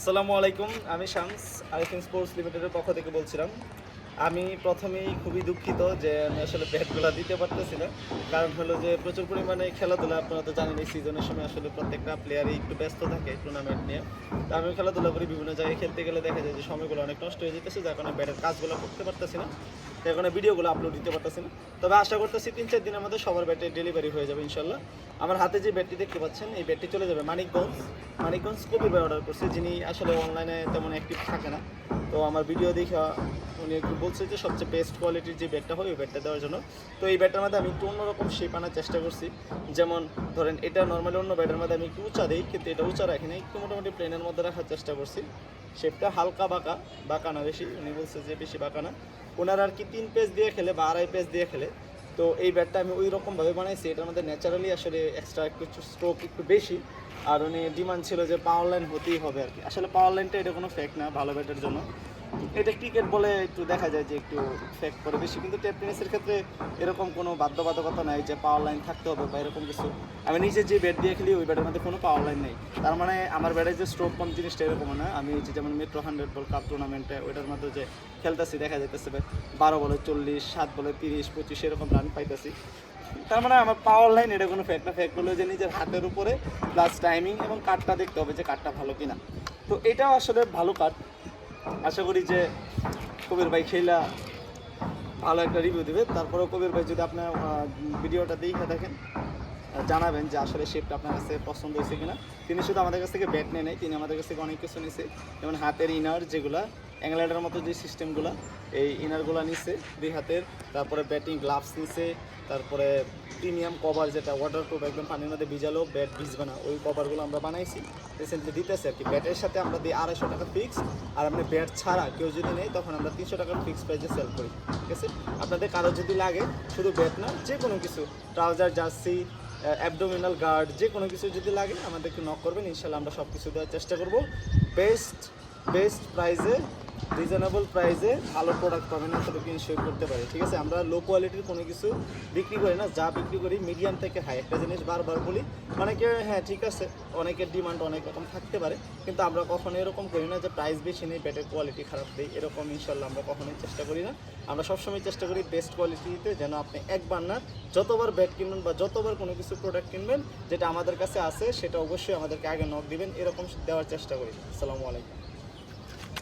আসসালামু আলাইকুম। আমি শামস আরিফিন স্পোর্টস লিমিটেডের পক্ষ থেকে বলছিলাম। আমি প্রথমেই খুবই দুঃখিত যে আমি আসলে ব্যাটগুলো দিতে পারতেছি না। কারণ হলো যে প্রচুর পরিমাণে খেলাধুলা, আপনারা তো জানেন এই সিজনের সময় আসলে প্রত্যেকটা প্লেয়ারই একটু ব্যস্ত থাকে টুর্নামেন্ট নিয়ে। তো আমিও খেলাধুলা করি, বিভিন্ন জায়গায় খেলতে গেলে দেখা যায় যে সময়গুলো অনেক নষ্ট হয়ে যেতেছে, যার কারণে ব্যাটের কাজগুলো করতে পারতেছি না, যার কারণে ভিডিওগুলো আপলোড দিতে পারতেছি না। তবে আশা করতেছি 3-4 দিনের মধ্যে সবার ব্যাটে ডেলিভারি হয়ে যাবে ইনশাল্লাহ। আমার হাতে যে ব্যাটটি দেখতে পাচ্ছেন, এই ব্যাটটি চলে যাবে মানিকগঞ্জ কবির ভাই অর্ডার করছে, যিনি আসলে অনলাইনে তেমন অ্যাক্টিভ থাকে না। তো আমার ভিডিও দেখে উনি একটু বলছে যে সবচেয়ে বেস্ট কোয়ালিটির যে ব্যাটটা হয় ওই ব্যাটটা দেওয়ার জন্য। তো এই ব্যাটটার মধ্যে আমি একটু অন্যরকম শেপ আনার চেষ্টা করছি। যেমন ধরেন এটা নর্মালি অন্য ব্যাটের মধ্যে আমি একটু উঁচা দিই, কিন্তু এটা উঁচা রাখি না, একটু মোটামুটি প্লেনের মধ্যে রাখার চেষ্টা করছি। শেপটা হালকা বাঁকা না বেশি, উনি বলছে যে বেশি বাঁকা না। ওনার আর কি 3 পেজ দিয়ে খেলে বা 2.5 পেজ দিয়ে খেলে। তো এই ব্যাটটা আমি ওই রকমভাবে বানাইছি, এটার মধ্যে ন্যাচারালি আসলে এক্সট্রা একটু স্ট্রোক একটু বেশি। আর উনি ডিমান্ড ছিল যে পাওয়ার লাইন হতেই হবে আর কি। আসলে পাওয়ার লাইনটা এটা কোনো ফেক না ভালো ব্যাটের জন্য। এটা ক্রিকেট বলে একটু দেখা যায় যে একটু ফেক করে বেশি, কিন্তু টেপ টেনিসের ক্ষেত্রে এরকম কোনো বাধ্যবাধকতা নাই যে পাওয়ার লাইন থাকতে হবে বা এরকম কিছু। আমি নিজে যে ব্যাট দিয়ে খেলি ওই ব্যাটের মধ্যে কোনো পাওয়ার লাইন নেই। তার মানে আমার ব্যাটের যে স্ট্রোক কম জিনিসটা এরকম না। আমি যে যেমন মেট্রো 100 বল কাপ টুর্নামেন্টে ওইটার মধ্যে যে খেলতেছি, দেখা যাইতেছে 12 বলে 40, 7 বলে 30, 25 এরকম রান পাইতেছি। তার মানে আমার পাওয়ার লাইন এটা কোনো ফ্যাক্ট না। ফ্যাক্ট হলো যে নিজের হাতের উপরে প্লাস টাইমিং এবং কাঠটা দেখতে হবে যে কাঠটা ভালো কিনা। তো এটাও আসলে ভালো কাঠ। আশা করি যে কবির ভাই খেলা ভালো একটা রিভিউ দেবে। তারপরেও কবির ভাই যদি আপনার ভিডিওটা দেখে দেখেন, জানাবেন যে আসলে শেপটা আপনার কাছে পছন্দ হয়েছে কিনা। তিনি শুধু আমাদের কাছ থেকে ব্যাট নেয় নাই, তিনি আমাদের কাছ থেকে অনেক কিছু নিছে। যেমন হাতের ইনার যেগুলা অ্যাংলারের মতো যে সিস্টেমগুলো, এই ইনারগুলো নিছে 2 হাতের। তারপরে ব্যাটিং গ্লাভস নিছে। তারপরে প্রিমিয়াম কভার, যেটা ওয়াটারপ্রুফ, একদম পানির মধ্যে ভিজালেও ব্যাট ভিজবে না, ওই কভারগুলো আমরা বানাইছি, রিসেন্টলি দিতেছে আর কি। ব্যাটের সাথে আমরা দিই 250 টাকা ফিক্স। আর আপনি ব্যাট ছাড়া কেউ যদি নেই তখন আমরা 300 টাকার ফিক্স প্রাইসে সেল করি, ঠিক আছে। আপনাদের কারো যদি লাগে, শুধু ব্যাট না, যে কোনো কিছু, ট্রাউজার, জার্সি, অ্যাবডোমিনাল গার্ড, যে কোনো কিছু যদি লাগে আমাদেরকে নক করবেন, ইনশাল্লাহ আমরা সব কিছু দেওয়ার চেষ্টা করব। বেস্ট প্রাইসে, রিজনেবল প্রাইসে ভালো প্রোডাক্ট পাবেন, এতটুকু ইনশিওর করতে পারি, ঠিক আছে। আমরা লো কোয়ালিটির কোনো কিছু বিক্রি করি না, যা বিক্রি করি মিডিয়াম থেকে হাই। একটা জিনিস বারবার বলি, অনেকে হ্যাঁ ঠিক আছে, অনেকের ডিমান্ড অনেক রকম থাকতে পারে, কিন্তু আমরা কখনো এরকম করি না যে প্রাইস বেশি নেই ব্যাটের কোয়ালিটি খারাপ দিই, এরকম ইনশাল্লাহ আমরা কখনোই চেষ্টা করি না। আমরা সবসময় চেষ্টা করি বেস্ট কোয়ালিটিতে, যেন আপনি একবার না যতবার ব্যাট কিনবেন বা যতবার কোনো কিছু প্রোডাক্ট কিনবেন, যেটা আমাদের কাছে আছে সেটা অবশ্যই আমাদেরকে আগে নক দিবেন, এরকম দেওয়ার চেষ্টা করি। আসসালামু আলাইকুম।